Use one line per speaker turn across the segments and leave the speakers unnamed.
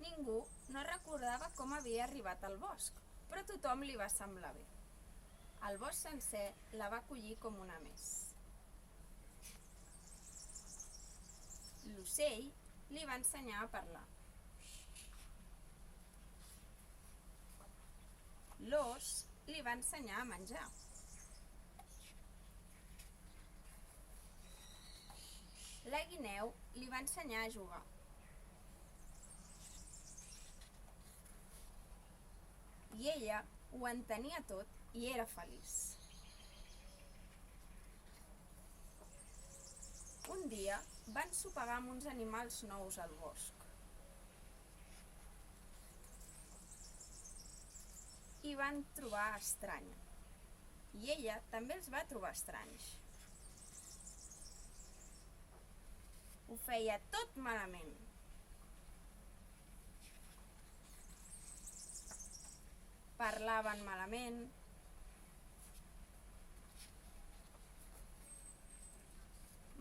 Ningú no recordava com havia arribat al bosc, però a tothom li va semblar bé. El bosc sencer la va acollir com una més. L'ocell li va ensenyar a parlar. L'ós li va ensenyar a menjar. La guineu li va ensenyar a jugar. I ella ho entenia tot i era feliç. Un dia van sopegar amb uns animals nous al bosc. I van trobar estranya. I ella també els va trobar estranys. Ho feia tot malament. Parlaven malament.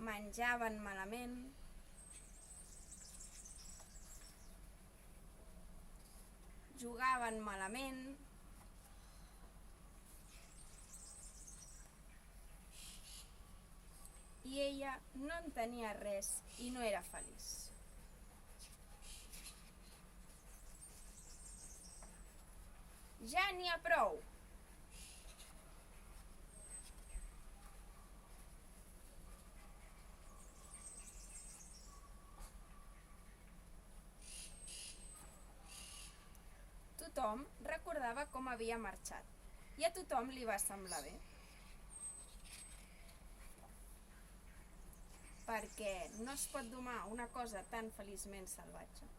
Menjaven malament. Jugaven malament. I ella no entenia res i no era feliç. Ja n'hi ha prou! Tothom recordava com havia marxat i a tothom li va semblar bé. Perquè no es pot domar una cosa tan feliçment salvatge.